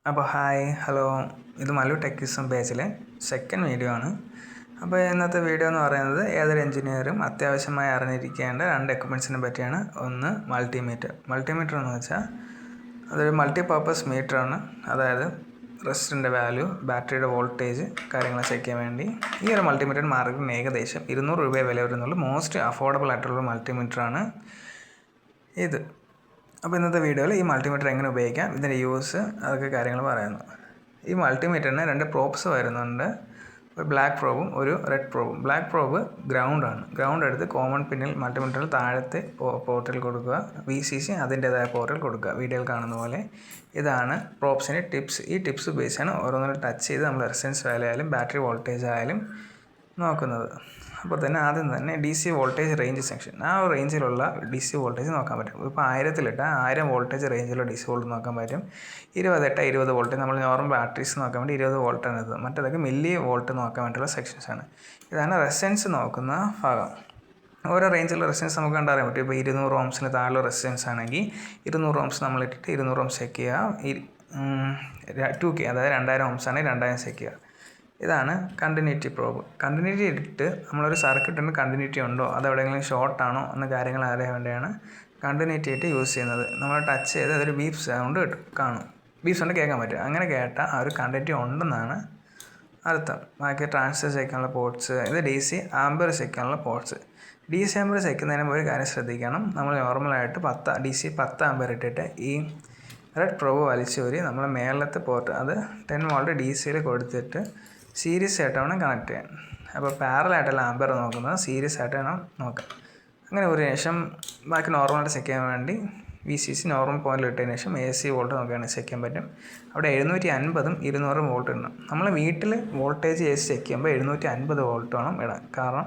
അപ്പോൾ hi hello, ഇത് മല്ലു ടെക്കിസം പേജിലെ സെക്കൻഡ് വീഡിയോ ആണ്. അപ്പോൾ ഇന്നത്തെ വീഡിയോ എന്ന് പറയുന്നത് ഏതൊരു എഞ്ചിനീയറും അത്യാവശ്യമായി അറിഞ്ഞിരിക്കേണ്ട രണ്ട് എക്യുപ്മെൻറ്റ്സിനെ പറ്റിയാണ്. ഒന്ന് മൾട്ടിമീറ്റർ. മൾട്ടിമീറ്റർ എന്ന് വെച്ചാൽ അതൊരു മൾട്ടിപർപ്പസ് മീറ്ററാണ്. അതായത് റെസിസ്റ്ററിൻ്റെ വാല്യൂ, ബാറ്ററിയുടെ വോൾട്ടേജ് കാര്യങ്ങൾ ചെക്ക് ചെയ്യാൻ വേണ്ടി ഈ ഒരു മൾട്ടിമീറ്റർ മാർക്കറ്റിന് ഏകദേശം 200 രൂപ വില വരുന്നുള്ള മോസ്റ്റ് അഫോർഡബിൾ ആയിട്ടുള്ള മൾട്ടിമീറ്ററാണ് ഇത്. അപ്പോൾ ഇന്നത്തെ വീഡിയോയിൽ ഈ മൾട്ടിമീറ്റർ എങ്ങനെ ഉപയോഗിക്കാം, ഇതിൻ്റെ യൂസ്, അതൊക്കെ കാര്യങ്ങൾ പറയുന്നു. ഈ മൾട്ടിമീറ്ററിന് രണ്ട് പ്രോബ്സ് വരുന്നുണ്ട്. ഒരു ബ്ലാക്ക് പ്രോബും ഒരു റെഡ് പ്രോബും. ബ്ലാക്ക് പ്രോബ് ഗ്രൗണ്ടാണ്. ഗ്രൗണ്ട് എടുത്ത് കോമൺ പിന്നിൽ മൾട്ടിമീറ്ററിൽ താഴത്തെ പോർട്ടിൽ കൊടുക്കുക. VCC അതിൻ്റേതായ പോർട്ടിൽ കൊടുക്കുക. വീഡിയോയിൽ കാണുന്ന പോലെ ഇതാണ് പ്രോബ്സിൻ്റെ ടിപ്സ്. ഈ ടിപ്സ് ഉപയോഗിച്ചാണ് ഓരോന്നിനും ടച്ച് ചെയ്ത് നമ്മൾ റെസിസ്റ്റൻസ് വാല്യൂ ആയാലും ബാറ്ററി വോൾട്ടേജ് ആയാലും നോക്കുന്നത്. അപ്പോൾ തന്നെ ആദ്യം തന്നെ DC വോൾട്ടേജ് റേഞ്ച് സെക്ഷൻ, ആ റേഞ്ചിലുള്ള DC വോൾട്ടേജ് നോക്കാൻ പറ്റും. ഇപ്പോൾ 1000 വോൾട്ടേജ് റേഞ്ചിലുള്ള DC വോൾട്ട് നോക്കാൻ പറ്റും. 20 വോൾട്ട് നമ്മൾ നോർമൽ ബാറ്ററീസ് നോക്കാൻ വേണ്ടി 20 വോൾട്ടാണ് ഇത്. മറ്റേതൊക്കെ മില്ലി വോൾട്ട് നോക്കാൻ വേണ്ടിയുള്ള സെക്ഷൻസാണ്. ഇതാണ് റെസിസ്റ്റൻസ് നോക്കുന്ന ഭാഗം. ഓരോ റേഞ്ചിലുള്ള റെസിസ്റ്റൻസ് നമുക്ക് കണ്ടറിയാൻ പറ്റും. ഇപ്പോൾ 200 ഓംസിന് താഴെയുള്ള റെസിസ്റ്റൻസ് ആണെങ്കിൽ 200 ഓംസ് നമ്മൾ ഇട്ടിട്ട് 200 ഓംസ് ചെക്ക് ചെയ്യുക. 2K അതായത് 2000 ഓംസ് ആണെങ്കിൽ 2000 ചെക്ക് ചെയ്യുക. ഇതാണ് കണ്ടിന്യൂറ്റി പ്രോബ്. കണ്ടിന്യൂറ്റി ഇട്ടിട്ട് നമ്മളൊരു സർക്യൂട്ടിന് കണ്ടിന്യൂറ്റി ഉണ്ടോ, അത് എവിടെയെങ്കിലും ഷോർട്ടാണോ എന്ന കാര്യങ്ങൾ അറിയാൻ വേണ്ടിയാണ് കണ്ടിന്യൂറ്റി ആയിട്ട് യൂസ് ചെയ്യുന്നത്. നമ്മൾ ടച്ച് ചെയ്ത് അതൊരു ബീപ്പ് സൗണ്ട് കാണും. ബീപ്പ് സൗണ്ട് കേൾക്കാൻ പറ്റും. അങ്ങനെ കേട്ടാൽ ആ ഒരു കണ്ടിന്യൂറ്റി ഉണ്ടെന്നാണ് അർത്ഥം. ബാക്കി ട്രാൻസ്ഫർ ചെക്കാനുള്ള പോർട്സ്, ഇത് DC ആംബർ ചെക്കാനുള്ള പോർട്സ്. DC ആംബർ ചെക്കുന്നതിന് ഒരു കാര്യം ശ്രദ്ധിക്കണം. നമ്മൾ നോർമലായിട്ട് DC 10 ആംബർ ഇട്ടിട്ട് ഈ റെഡ് പ്രോബ് വലിച്ചൂരി നമ്മൾ മേളത്തെ പോർട്ട്, അത് 10 വോൾട്ട് DCയിൽ കൊടുത്തിട്ട് സീരീസ് ആയിട്ട് വേണം കണക്ട് ചെയ്യാൻ. അപ്പോൾ പാരലായിട്ടല്ല ആംബർ നോക്കുന്നത്, സീരീസ് ആയിട്ട് വേണം നോക്കാം. അങ്ങനെ ഒരു ശേഷം ബാക്കി നോർമലായിട്ട് ചെക്ക് ചെയ്യാൻ വേണ്ടി VCC നോർമൽ പോയിന്റിൽ ഇട്ടതിന് ശേഷം AC വോൾട്ട് നോക്കുകയാണെങ്കിൽ ചെക്ക് ചെയ്യാൻ പറ്റും. അവിടെ 750ഉം 200 വോൾട്ട് ഇടണം. നമ്മൾ വീട്ടിൽ വോൾട്ടേജ് AC ചെക്ക് ചെയ്യുമ്പോൾ 750 വോൾട്ട് വേണം ഇടാൻ. കാരണം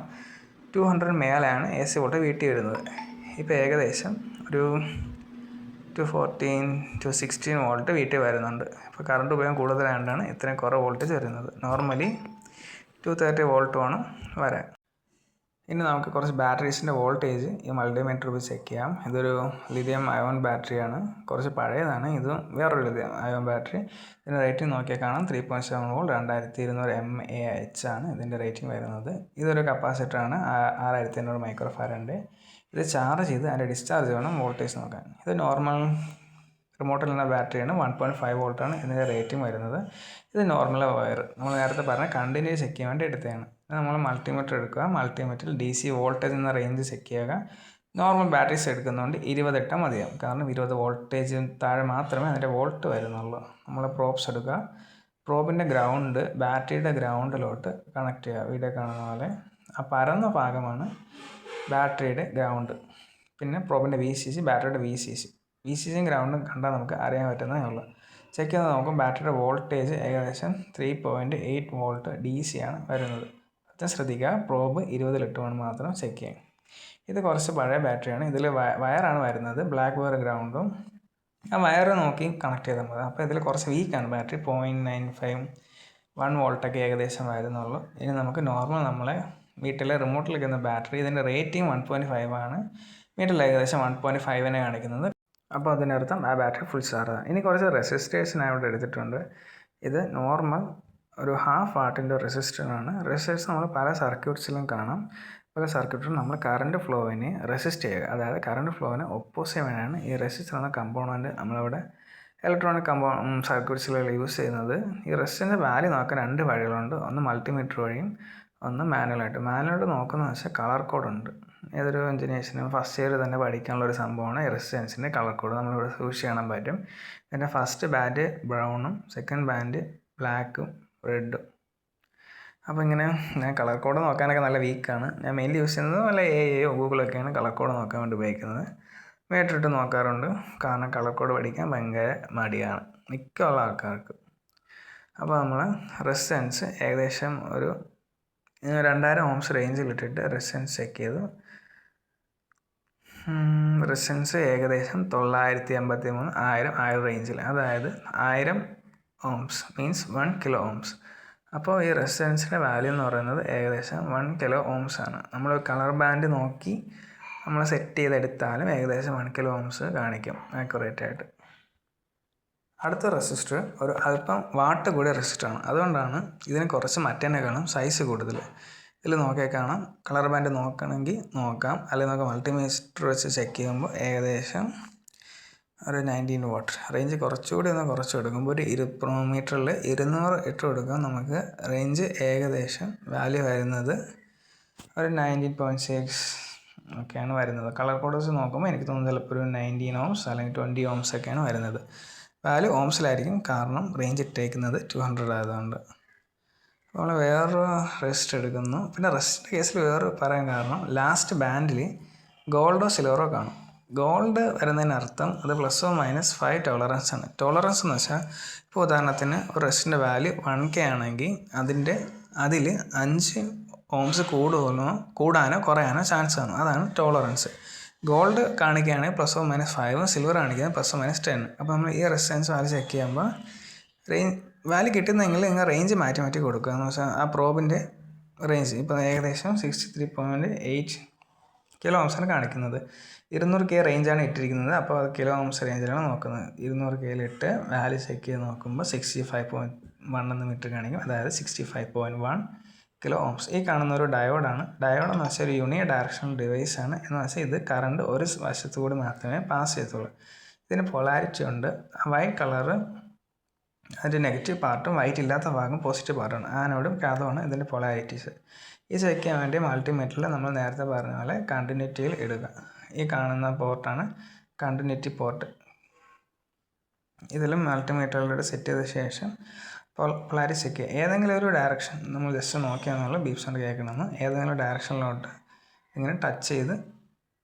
200 മേലെയാണ് AC വോൾട്ട് വീട്ടിൽ വരുന്നത്. ഇപ്പോൾ ഏകദേശം ഒരു 216 വോൾട്ട് വീട്ടിൽ വരുന്നുണ്ട്. ഇപ്പോൾ കറണ്ട് ഉപയോഗം കൂടുതലായതുകൊണ്ടാണ് ഇത്രയും കുറവ് വോൾട്ടേജ് വരുന്നത്. നോർമലി 230 വോൾട്ട് വേണം വരാൻ. ഇനി നമുക്ക് കുറച്ച് ബാറ്ററീസിൻ്റെ വോൾട്ടേജ് ഈ മൾട്ടിമീറ്റർ ഉപയോഗിച്ച് ചെക്ക് ചെയ്യാം. ഇതൊരു ലിഥിയം അയോൺ ബാറ്ററിയാണ്. കുറച്ച് പഴയതാണ്. ഇത് വേറൊരു ലിഥിയം അയോൺ ബാറ്ററി. ഇതിൻ്റെ റേറ്റിംഗ് നോക്കിയാൽ കാണാം 3.7 വോൾട്ട് 2200 mAh ആണ് ഇതിൻ്റെ റേറ്റിംഗ് വരുന്നത്. ഇതൊരു കപ്പാസിറ്ററാണ് 6500 മൈക്രോ ഫാരഡിൻ്റെ. ഇത് ചാർജ് ചെയ്ത് അതിൻ്റെ ഡിസ്ചാർജ് വേണം വോൾട്ടേജ് നോക്കാൻ. ഇത് നോർമൽ റിമോട്ടിൽ നിന്ന ബാറ്ററിയാണ്. 1.5 വോൾട്ടാണ് ഇതിൻ്റെ റേറ്റിംഗ് വരുന്നത്. ഇത് നോർമൽ വയർ നമ്മൾ നേരത്തെ പറഞ്ഞ കണ്ടിന്യൂ ചെക്ക് ചെയ്യാൻ വേണ്ടി എടുത്തതാണ്. നമ്മൾ മൾട്ടിമീറ്റർ എടുക്കുക. മൾട്ടിമീറ്ററിൽ DC വോൾട്ടേജ് എന്ന റേഞ്ച് ചെക്ക് ചെയ്യുക. നോർമൽ ബാറ്ററീസ് എടുക്കുന്നതുകൊണ്ട് 20 ഇട്ടാൽ മതിയാവും. കാരണം 20 വോൾട്ടേജ് താഴെ മാത്രമേ അതിൻ്റെ വോൾട്ട് വരുന്നുള്ളൂ. നമ്മൾ പ്രോബ്സ് എടുക്കുക. പ്രോബിൻ്റെ ഗ്രൗണ്ട് ബാറ്ററിയുടെ ഗ്രൗണ്ടിലോട്ട് കണക്ട് ചെയ്യുക. വീഡിയോ കാണുന്ന പോലെ ആ പരന്ന ഭാഗമാണ് ബാറ്ററിയുടെ ഗ്രൗണ്ട്. പിന്നെ പ്രോബിൻ്റെ VCC, ബാറ്ററിയുടെ VCCയും ഗ്രൗണ്ടും കണ്ടാൽ നമുക്ക് അറിയാൻ പറ്റുന്നതേ ഉള്ളൂ. ചെക്ക് ചെയ്ത് നോക്കും. ബാറ്ററിയുടെ വോൾട്ടേജ് ഏകദേശം 3.8 വോൾട്ട് DC ആണ് വരുന്നത്. അത് ശ്രദ്ധിക്കുക. പ്രോബ് 20 വേണം മാത്രം ചെക്ക് ചെയ്യാം. ഇത് കുറച്ച് പഴയ ബാറ്ററിയാണ്. ഇതിൽ വയറാണ് വരുന്നത്. ബ്ലാക്ക് വയർ ഗ്രൗണ്ടും ആ വയർ നോക്കി കണക്ട് ചെയ്താൽ മതി. അപ്പോൾ ഇതിൽ കുറച്ച് വീക്കാണ് ബാറ്ററി. 0.95 1 വോൾട്ടൊക്കെ ഏകദേശം വരുന്നുള്ളൂ. ഇനി നമുക്ക് നോർമൽ നമ്മളെ വീട്ടിലെ റിമോട്ടിൽ വയ്ക്കുന്ന ബാറ്ററി, ഇതിൻ്റെ റേറ്റിംഗ് 1.5 ആണ്. മീറ്ററിൽ ഏകദേശം 1.5 കാണിക്കുന്നത്. അപ്പോൾ അതിനർത്ഥം ആ ബാറ്ററി ഫുൾ ചാർജാണ്. ഇനി കുറച്ച് റെസിസ്റ്റേഴ്സ് ഞാൻ ഇവിടെ എടുത്തിട്ടുണ്ട്. ഇത് നോർമൽ ഒരു 1/2 വാട്ടിൻ്റെ റെസിസ്റ്ററാണ്. റെസിസ്റ്റേഴ്സ് നമ്മൾ പല സർക്യൂട്ട്സിലും കാണാം. പല സർക്യൂട്ടിലും നമ്മൾ കറണ്ട് ഫ്ലോവിനെ റെസിസ്റ്റ് ചെയ്യുക, അതായത് കറണ്ട് ഫ്ലോവിനെ ഒപ്പോസ് ചെയ്യാനാണ് ഈ റെസിസ്റ്റർ എന്ന കമ്പോണൻറ്റ് നമ്മളിവിടെ ഇലക്ട്രോണിക് സർക്യൂട്ട്സിലുള്ള യൂസ് ചെയ്യുന്നത്. ഈ റെസിസ്റ്ററിൻ്റെ വാല്യൂ നോക്കാൻ രണ്ട് വഴികളുണ്ട്. ഒന്ന് മൾട്ടിമീറ്റർ വഴിയും ഒന്ന് മാനുവലായിട്ട്. മാനുവലായിട്ട് നോക്കുന്നതെന്ന് വെച്ചാൽ കളർ കോഡുണ്ട്. ഏതൊരു എഞ്ചിനീയേഴ്സിനും ഫസ്റ്റ് ഇയർ തന്നെ പഠിക്കാനുള്ള ഒരു സംഭവമാണ് ഈ റെസിസ്റ്റൻസിൻ്റെ കളർ കോഡ്. നമ്മളിവിടെ സൂക്ഷിച്ച് കാണാൻ പറ്റും. ഇതിൻ്റെ ഫസ്റ്റ് ബാൻഡ് ബ്രൗണും സെക്കൻഡ് ബാൻഡ് ബ്ലാക്കും റെഡും. അപ്പോൾ ഇങ്ങനെ ഞാൻ കളർ കോഡ് നോക്കാനൊക്കെ നല്ല വീക്കാണ്. ഞാൻ മെയിൻലി യൂസ് ചെയ്യുന്നത് വല്ല AIയോ ഗൂഗിളൊക്കെയാണ് കളർ കോഡ് നോക്കാൻ വേണ്ടി ഉപയോഗിക്കുന്നത്. മീറ്റർ ഇട്ട് നോക്കാറുണ്ട്. കാരണം കളർ കോഡ് പഠിക്കാൻ ഭയങ്കര മടിയാണ് മിക്കുള്ള ആൾക്കാർക്ക്. അപ്പോൾ നമ്മൾ റെസിസ്റ്റൻസ് ഏകദേശം ഒരു 2000 ഓംസ് റേഞ്ചിലിട്ടിട്ട് റെസിസ്റ്റൻസ് ചെക്ക് ചെയ്തു. റെസിസ്റ്റൻസ് ഏകദേശം 983 1000 റേഞ്ചിൽ, അതായത് 1000 ഓംസ് മീൻസ് 1 കിലോ ഓംസ്. അപ്പോൾ ഈ റെസിസ്റ്റൻസിൻ്റെ വാല്യൂ എന്ന് പറയുന്നത് ഏകദേശം 1 കിലോ ഓംസ് ആണ്. നമ്മൾ കളർ ബാൻഡ് നോക്കി നമ്മൾ സെറ്റ് ചെയ്തെടുത്താലും ഏകദേശം 1 കിലോ ഓംസ് കാണിക്കും ആക്യുറേറ്റ് ആയിട്ട്. അടുത്ത റെസിസ്റ്റർ ഒരു അല്പം വാട്ട് കൂടിയ റെസിസ്റ്ററാണ്. അതുകൊണ്ടാണ് ഇതിന് കുറച്ച് മറ്റേനേക്കാളും സൈസ് കൂടുതൽ. ഇതിൽ നോക്കിയാൽ കാണാം. കളർ ബാൻഡ് നോക്കണമെങ്കിൽ നോക്കാം, അല്ലെങ്കിൽ നമുക്ക് മൾട്ടിമീറ്റർ വെച്ച് ചെക്ക് ചെയ്യുമ്പോൾ ഏകദേശം ഒരു 19 വാട്ട് റേഞ്ച് കുറച്ചുകൂടി ഒന്ന് കുറച്ച് കൊടുക്കുമ്പോൾ ഒരു 20 മീറ്ററിൽ 200 ഇട്ട് കൊടുക്കാം. നമുക്ക് റേഞ്ച് ഏകദേശം വാല്യൂ വരുന്നത് ഒരു 19.6 ഒക്കെയാണ് വരുന്നത്. കളർ കോഡ്സ് നോക്കുമ്പോൾ എനിക്ക് തോന്നുന്നത് ചിലപ്പോൾ ഒരു 19 ohms അല്ലെങ്കിൽ 20 ohms ഒക്കെയാണ് വരുന്നത്. വാല്യൂ ഓംസിലായിരിക്കും, കാരണം റേഞ്ച് ഇട്ടേക്കുന്നത് 200 ആയതുകൊണ്ട്. നമ്മൾ വേറൊരു റെസിസ്റ്റർ എടുക്കുന്നു. പിന്നെ റെസിസ്റ്ററിൻ്റെ കേസിൽ വേറെ പറയാൻ കാരണം ലാസ്റ്റ് ബാൻഡിൽ ഗോൾഡോ സിൽവറോ കാണും. ഗോൾഡ് വരുന്നതിനർത്ഥം അത് +or-5 ടോളറൻസ് ആണ്. ടോളറൻസ് എന്ന് വെച്ചാൽ ഇപ്പോൾ ഉദാഹരണത്തിന് ഒരു റെസിസ്റ്ററിൻ്റെ വാല്യൂ 1K ആണെങ്കിൽ അതിൽ 5 ohms കൂടാനോ കുറയാനോ ചാൻസ് ആണ്. അതാണ് ടോളറൻസ്. ഗോൾഡ് കാണിക്കുകയാണെങ്കിൽ +or-5, സിൽവർ കാണിക്കുകയാണെങ്കിൽ +or-10. അപ്പോൾ നമ്മൾ ഈ റെസിസ്റ്റൻസ് വാല്യൂ ചെക്ക് ചെയ്യുമ്പോൾ വാല്യൂ കിട്ടുന്നെങ്കിൽ നിങ്ങൾ റേഞ്ച് മാറ്റി കൊടുക്കുക. എന്ന് വെച്ചാൽ ആ പ്രോബിൻ്റെ റേഞ്ച് ഇപ്പോൾ ഏകദേശം 63.8 കിലോ ഓംസാണ് കാണിക്കുന്നത്. 200K റേഞ്ചാണ് ഇട്ടിരിക്കുന്നത്. അപ്പോൾ അത് കിലോ ഓംസ് റേഞ്ചിലാണ് നോക്കുന്നത്. 200Kയിലിട്ട് വാല്യൂ ചെക്ക് ചെയ്ത് നോക്കുമ്പോൾ 65.1 എന്ന് മീറ്റർ കാണിക്കും. അതായത് 65.1 കിലോ ഓംസ്. ഈ കാണുന്ന ഒരു ഡയോഡാണ്. ഡയോഡ് എന്ന് വെച്ചാൽ ഒരു യൂണി ഡയറക്ഷണൽ ഡിവൈസ് ആണ്. എന്ന് വെച്ചാൽ ഇത് കറണ്ട് ഒരു വശത്തു കൂടി മാത്രമേ പാസ് ചെയ്യത്തുള്ളൂ. ഇതിന് പൊളാരിറ്റി ഉണ്ട്. വൈറ്റ് കളറ് അതിൻ്റെ നെഗറ്റീവ് പാർട്ടും വൈറ്റ് ഇല്ലാത്ത ഭാഗം പോസിറ്റീവ് പാർട്ടാണ്. ആനോടും കാഥോഡുമാണ് ഇതിൻ്റെ പൊളാരിറ്റീസ്. ഈ ചെക്ക് ചെയ്യാൻ വേണ്ടി മൾട്ടിമീറ്ററിൽ നമ്മൾ നേരത്തെ പറഞ്ഞ പോലെ കണ്ടിന്യൂറ്റിയിൽ ഇടുക. ഈ കാണുന്ന പോർട്ടാണ് കണ്ടിന്യൂറ്റി പോർട്ട്. ഇതിലും മൾട്ടിമീറ്ററിലൂടെ സെറ്റ് ചെയ്ത ശേഷം പൊളാരിറ്റി ചെക്ക് ചെയ്യുക. ഏതെങ്കിലും ഒരു ഡയറക്ഷൻ നമ്മൾ ജസ്റ്റ് നോക്കിയാൽ ബീപ്പ് സൗണ്ട് കേൾക്കണമെന്ന് ഏതെങ്കിലും ഡയറക്ഷനിലോട്ട് ഇങ്ങനെ ടച്ച് ചെയ്ത്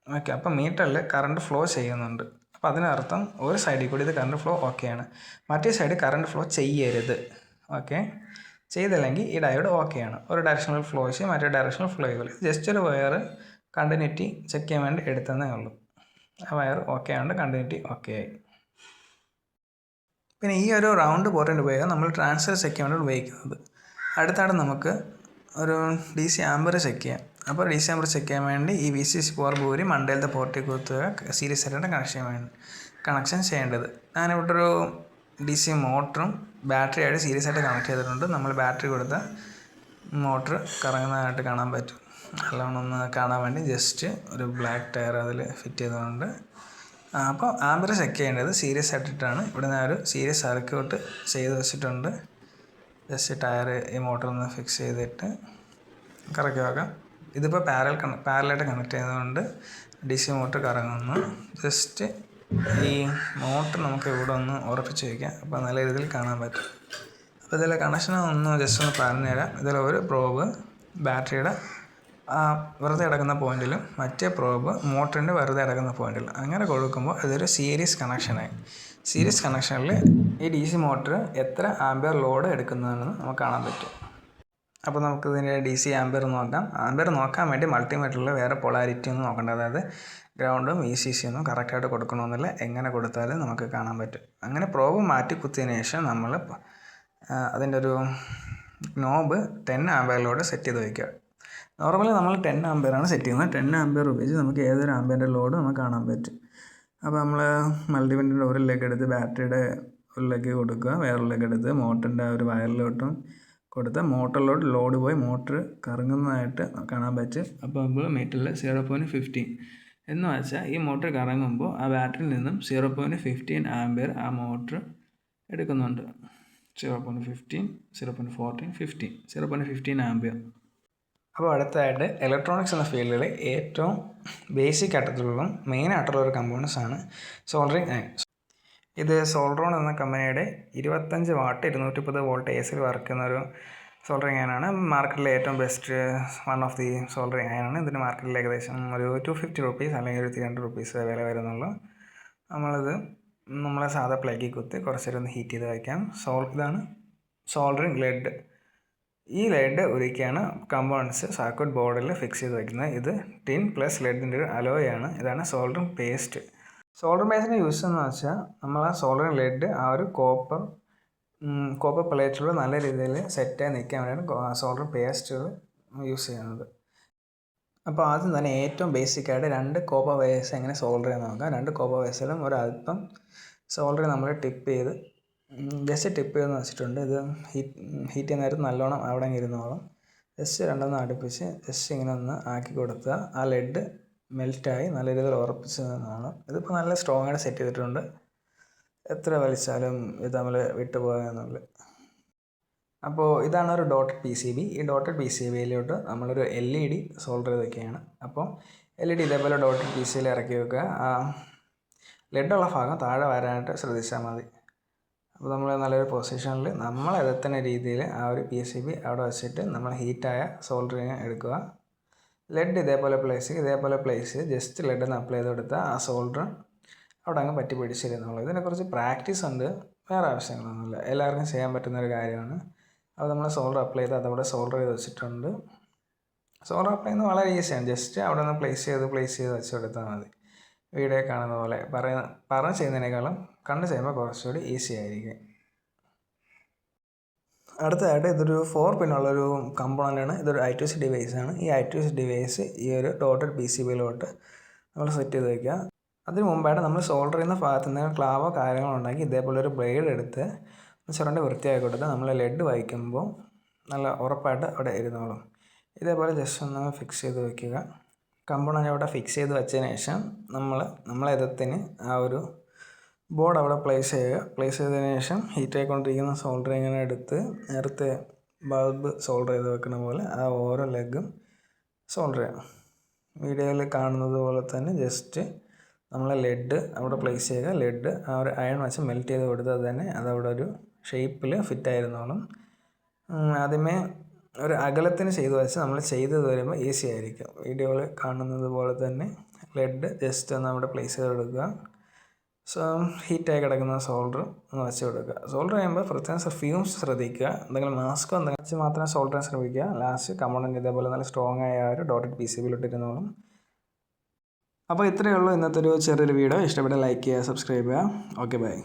ഓക്കെ. അപ്പോൾ മീറ്ററിൽ കറണ്ട് ഫ്ലോ ചെയ്യുന്നുണ്ട്. അപ്പോൾ അതിനർത്ഥം ഒരു സൈഡിൽ കൂടി ഇത് കറണ്ട് ഫ്ലോ ഓക്കെയാണ്, മറ്റേ സൈഡ് കറണ്ട് ഫ്ലോ ചെയ്യരുത്. ഓക്കെ, ചെയ്തില്ലെങ്കിൽ ഈ ഡയോഡ് ഓക്കെയാണ്. ഒരു ഡയറക്ഷനിൽ ഫ്ലോ ചെയ്യും, മറ്റേ ഡയറക്ഷനിൽ ഫ്ലോ ചെയ്യില്ല. ജസ്റ്റ് ഒരു വയർ കണ്ടിന്യൂറ്റി ചെക്ക് ചെയ്യാൻ വേണ്ടി എടുത്തതേ ഉള്ളൂ. ആ വയർ ഓക്കെ ആയതുകൊണ്ട് കണ്ടിന്യൂറ്റി ഓക്കെ ആയി. പിന്നെ ഈ ഒരു റൗണ്ട് പോർട്ടിൻ്റെ ഉപയോഗം നമ്മൾ ട്രാൻസ്ഫർ ചെക്ക് ചെയ്യാൻ വേണ്ടി ഉപയോഗിക്കുന്നത്. അടുത്താണ് നമുക്ക് ഒരു DC ആമ്പർ ചെക്ക് ചെയ്യാം. അപ്പോൾ DC ആമ്പർ ചെക്ക് ചെയ്യാൻ വേണ്ടി ഈ VCC പവർ ബൂരി മണ്ടയിലത്തെ പോർട്ടിൽ കുത്തുക. സീരീസ് ആയിട്ട് കണക്ഷൻ ചെയ്യേണ്ടത്. ഞാനിവിടെ ഒരു DC മോട്ടറും ബാറ്ററിയായിട്ട് സീരീസ് ആയിട്ട് കണക്ട് ചെയ്തിട്ടുണ്ട്. നമ്മൾ ബാറ്ററി കൊടുത്ത മോട്ടർ കറങ്ങുന്നതായിട്ട് കാണാൻ പറ്റും. നല്ലോണം ഒന്ന് കാണാൻ വേണ്ടി ജസ്റ്റ് ഒരു ബ്ലാക്ക് ടയർ അതിൽ ഫിറ്റ് ചെയ്തുകൊണ്ട് അപ്പോൾ ആമ്പർ ചെക്ക് ചെയ്യേണ്ടത് സീരീസ് ആയിട്ടിട്ടാണ്. ഇവിടെ ഞാൻ ഒരു സീരീസ് സർക്യൂട്ട് ചെയ്ത് വെച്ചിട്ടുണ്ട്. ജസ്റ്റ് ടയർ ഈ മോട്ടറൊന്ന് ഫിക്സ് ചെയ്തിട്ട് കറക്കി വെക്കാം. ഇതിപ്പോൾ പാരലായിട്ട് കണക്ട് ചെയ്തുകൊണ്ട് DC മോട്ടർ കറങ്ങുന്നു. ജസ്റ്റ് ഈ മോട്ടർ നമുക്ക് ഇവിടെ ഒന്ന് ഉറപ്പിച്ച് വയ്ക്കാം. അപ്പോൾ നല്ല രീതിയിൽ കാണാൻ പറ്റും. അപ്പോൾ ഇതിലെ കണക്ഷൻ ജസ്റ്റ് ഒന്ന് പറഞ്ഞു തരാം. ഇതിൽ ഒരു പ്രോബ് ബാറ്ററിയുടെ വെറുതെ കിടക്കുന്ന പോയിന്റിലും മറ്റേ പ്രോബ് മോട്ടറിൻ്റെ വെറുതെ കിടക്കുന്ന പോയിന്റിലും അങ്ങനെ കൊടുക്കുമ്പോൾ ഇതൊരു സീരീസ് കണക്ഷനായി. സീരീസ് കണക്ഷനിൽ ഈ DC മോട്ടർ എത്ര ആംബിയർ ലോഡ് എടുക്കുന്നതെന്ന് നമുക്ക് കാണാൻ പറ്റും. അപ്പോൾ നമുക്ക് ഇതിൻ്റെ DC ആംബിയർ നോക്കാം. ആംബിയർ നോക്കാൻ വേണ്ടി മൾട്ടിമീറ്ററിൽ വേറെ പൊളാരിറ്റി ഒന്നും നോക്കണ്ട. അതായത് ഗ്രൗണ്ടും VCC ഒന്നും കറക്റ്റായിട്ട് കൊടുക്കണമെന്നില്ല. എങ്ങനെ കൊടുത്താലും നമുക്ക് കാണാൻ പറ്റും. അങ്ങനെ പ്രോബ് മാറ്റി കുത്തിയതിന് ശേഷം നമ്മൾ അതിൻ്റെ ഒരു നോബ് 10 ആംബിയറിലോട് സെറ്റ് ചെയ്ത് വയ്ക്കുക. നോർമലി നമ്മൾ 10 ആംബിയറാണ് സെറ്റ് ചെയ്യുന്നത്. 10 ആംബിയർ ഉപയോഗിച്ച് നമുക്ക് ഏതൊരു ആംബിയറിൻ്റെ ലോഡ് നമുക്ക് കാണാൻ പറ്റും. അപ്പോൾ നമ്മൾ മൾട്ടിമീറ്ററിൻ്റെ ഒരു ലെഗ് എടുത്ത് ബാറ്ററിയുടെ ഒരു ലെഗ് കൊടുക്കുക, വേറൊരു ലെഗ് എടുത്ത് മോട്ടറിൻ്റെ ഒരു വയറിലോട്ടും കൊടുത്ത് മോട്ടറിലോട്ട് ലോഡ് പോയി മോട്ടർ കറങ്ങുന്നതായിട്ട് കാണാൻ പറ്റും. അപ്പോൾ നമ്മൾ മീറ്ററിൽ 0.15 എന്ന് വെച്ചാൽ ഈ മോട്ടർ കറങ്ങുമ്പോൾ ആ ബാറ്ററിയിൽ നിന്നും 0.15 ആംബിയർ ആ മോട്ടർ എടുക്കുന്നുണ്ട്. 0.15, 0.14, 15, 0.15 ആംബിയർ. അപ്പോൾ അടുത്തതായിട്ട് ഇലക്ട്രോണിക്സ് എന്ന ഫീൽഡിൽ ഏറ്റവും ബേസിക് ആയിട്ടുള്ള മെയിൻ ആയിട്ടുള്ള ഒരു കമ്പോണൻസ് ആണ് സോൾഡറിങ് അയൺ. ഇത് സോൾഡ്രോൺ എന്ന കമ്പനിയുടെ 25 വാട്ട് 230 വോൾട്ട് AC വർക്ക് ചെയ്യുന്ന ഒരു സോൾഡറിങ് അയണാണ്. മാർക്കറ്റിലെ ഏറ്റവും best one of the soldering അയണാണ്. ഇതിന് മാർക്കറ്റിൽ ഏകദേശം ഒരു 250 റുപ്പീസ് അല്ലെങ്കിൽ ഒരു 300 റുപ്പീസ് വില വരുന്നുള്ളൂ. നമ്മളെ സാധാ പ്ലഗിൽ കുത്തി കുറച്ച് നേരം ഒന്ന് ഹീറ്റ് ചെയ്ത് വയ്ക്കാം. ഇതാണ് സോൾഡറിങ് ലെഡ്. ഈ ലെഡ് ഒരിക്കലാണ് കമ്പോണൻസ് സർക്യൂട്ട് ബോർഡിൽ ഫിക്സ് ചെയ്ത് വയ്ക്കുന്നത്. ഇത് ടിൻ പ്ലസ് ലെഡിൻ്റെ ഒരു അലോയാണ്. ഇതാണ് സോൾഡറിങ് പേസ്റ്റ്. സോൾഡറിങ് പേസ്റ്റിൻ്റെ യൂസ് എന്ന് വെച്ചാൽ നമ്മൾ ആ സോൾഡറിങ് ലെഡ് ആ ഒരു കോപ്പർ പ്ലേറ്റിൽ നല്ല രീതിയിൽ സെറ്റായി നിൽക്കാൻ വേണ്ടിയാണ് സോൾഡറിങ് പേസ്റ്റുകൾ യൂസ് ചെയ്യുന്നത്. അപ്പോൾ ആദ്യം തന്നെ ഏറ്റവും ബേസിക്കായിട്ട് 2 കോപ്പർ വയേഴ്സ് എങ്ങനെ സോൾഡർ ചെയ്യാൻ നോക്കാം. 2 കോപ്പർ വയേഴ്സിലും ഒരല്പം സോൾഡർ നമ്മൾ ടിപ്പ് ചെയ്ത് ജസ്റ്റ് ടിപ്പ് ചെയ്തെന്ന് വെച്ചിട്ടുണ്ട്. ഇത് ഹീറ്റ് ചെയ്യുന്ന നേരത്ത് നല്ലോണം അവിടെ ഇരുന്നോളും. ജസ്റ്റ് രണ്ടൊന്ന് അടുപ്പിച്ച് ജസ്റ്റ് ഇങ്ങനെ ഒന്ന് ആക്കി കൊടുത്താൽ ആ ലെഡ് മെൽറ്റായി നല്ല രീതിയിൽ ഉറപ്പിച്ചതാണ്. ഇതിപ്പോൾ നല്ല സ്ട്രോങ് ആയിട്ട് സെറ്റ് ചെയ്തിട്ടുണ്ട്. എത്ര വലിച്ചാലും ഇത് നമ്മൾ വിട്ടുപോകാന്നുള്ളത്. അപ്പോൾ ഇതാണ് ഒരു ഡോട്ടഡ് PCB. ഈ ഡോട്ടഡ് PCBയിലോട്ട് നമ്മളൊരു LED സോൾഡർ ചെയ്ത് വെക്കുകയാണ്. അപ്പോൾ LED ഇതേപോലെ ഡോട്ടഡ് PCBയിൽ ഇറക്കി വെക്കുക. ലെഡുള്ള ഭാഗം താഴെ വരാനായിട്ട് ശ്രദ്ധിച്ചാൽ മതി. അപ്പോൾ നമ്മൾ നല്ലൊരു പൊസിഷനിൽ നമ്മൾ എത്തുന്ന രീതിയിൽ ആ ഒരു PCB അവിടെ വെച്ചിട്ട് നമ്മൾ ഹീറ്റായ സോൾഡറിങ് എടുക്കുക. ലെഡ് ഇതേപോലെ പ്ലേസ് ചെയ്ത് ജസ്റ്റ് ലെഡ് ഒന്ന് അപ്ലൈ ചെയ്ത് കൊടുത്താൽ ആ സോൾഡർ അവിടെ അങ്ങ് പറ്റി പിടിച്ചിരുന്നുള്ളൂ. ഇതിനെക്കുറിച്ച് പ്രാക്ടീസ് ഉണ്ട്, വേറെ ആവശ്യങ്ങളൊന്നുമില്ല, എല്ലാവർക്കും ചെയ്യാൻ പറ്റുന്നൊരു കാര്യമാണ്. അപ്പോൾ നമ്മൾ സോൾഡർ അപ്ലൈ ചെയ്ത് അതവിടെ സോൾഡർ ചെയ്ത് വെച്ചിട്ടുണ്ട്. സോൾഡർ അപ്ലൈ ചെയ്യുന്നത് വളരെ ഈസിയാണ്. ജസ്റ്റ് അവിടെ നിന്ന് പ്ലേസ് ചെയ്ത് വെച്ച് കൊടുത്താൽ മതി. വീഡിയോ കാണുന്ന പോലെ പറഞ്ഞ് ചെയ്യുന്നതിനേക്കാളും കണ്ട് ചെയ്യുമ്പോൾ കുറച്ചുകൂടി ഈസി ആയിരിക്കും. അടുത്തതായിട്ട് ഇതൊരു 4 പിന്നുള്ളൊരു കമ്പോണൻ്റാണ്. ഇതൊരു I2C ഡിവൈസാണ്. ഈ I2C ഡിവൈസ് ഈ ഒരു ഡോട്ടഡ് PCBയിലോട്ട് നമ്മൾ സെറ്റ് ചെയ്ത് വയ്ക്കുക. അതിന് മുമ്പായിട്ട് നമ്മൾ സോൾഡർ ചെയ്യുന്ന ഭാഗത്ത് നിന്ന് ക്ലാവോ കാര്യങ്ങളോ ഉണ്ടാക്കി ഇതേപോലെ ഒരു ബ്ലേഡ് എടുത്ത് ചുരണ്ടി വൃത്തിയാക്കി കൊടുത്ത് നമ്മൾ ലെഡ് വയ്ക്കുമ്പോൾ നല്ല ഉറപ്പായിട്ട് അവിടെ ഇരുന്നോളും. ഇതേപോലെ ജസ്റ്റ് ഒന്ന് ഫിക്സ് ചെയ്ത് വയ്ക്കുക. കമ്പോണൻ്റ് അവിടെ ഫിക്സ് ചെയ്ത് വെച്ചതിന് ശേഷം നമ്മളെതത്തിന് ആ ഒരു ബോർഡ് അവിടെ പ്ലേസ് ചെയ്യുക. പ്ലേസ് ചെയ്തതിന് ശേഷം ഹീറ്റ് ആയിക്കൊണ്ടിരിക്കുന്ന സോൾഡറിങ്ങനെ എടുത്ത് നേരത്തെ ബൾബ് സോൾഡർ ചെയ്ത് വെക്കുന്ന പോലെ ആ ഓരോ ലെഗും സോൾഡർ ചെയ്യണം. വീഡിയോയിൽ കാണുന്നത് പോലെ തന്നെ ജസ്റ്റ് നമ്മൾ ലെഡ് അവിടെ പ്ലേസ് ചെയ്യുക. ലെഡ് ആ ഒരു അയൺ വെച്ച് മെൽറ്റ് ചെയ്ത് കൊടുത്താൽ തന്നെ അതവിടെ ഒരു ഷേപ്പിൽ ഫിറ്റായിരുന്നോളും. ആദ്യമേ ഒരു അകലത്തിന് ചെയ്ത് വെച്ച് നമ്മൾ ചെയ്ത് വരുമ്പോൾ ഈസി ആയിരിക്കും. വീഡിയോയിൽ കാണുന്നത് പോലെ തന്നെ ലെഡ് ജസ്റ്റ് ഒന്ന് അവിടെ പ്ലേസ് ചെയ്ത് കൊടുക്കുക. ഹീറ്റായി കിടക്കുന്ന സോൾഡർ ഒന്ന് വെച്ച് കൊടുക്കുക. സോൾഡർ ചെയ്യുമ്പോൾ പ്രത്യേകം ഫ്യൂംസ് ശ്രദ്ധിക്കുക. എന്തെങ്കിലും മാസ്കോ എന്തെങ്കിലും വെച്ച് മാത്രമേ സോൾഡർ ചെയ്യാൻ ശ്രമിക്കുക. ലാസ്റ്റ് കമ്പോണൻ്റ് ഇതേപോലെ നല്ല സ്ട്രോങ് ആയ ഒരു ഡോട്ടഡ് PCBയിലിട്ടിരുന്നോളും. അപ്പോൾ ഇത്രയേ ഉള്ളൂ ഇന്നത്തെ ഒരു ചെറിയൊരു വീഡിയോ. ഇഷ്ടപ്പെട്ട ലൈക്ക് ചെയ്യുക, സബ്സ്ക്രൈബ് ചെയ്യുക. Okay, by.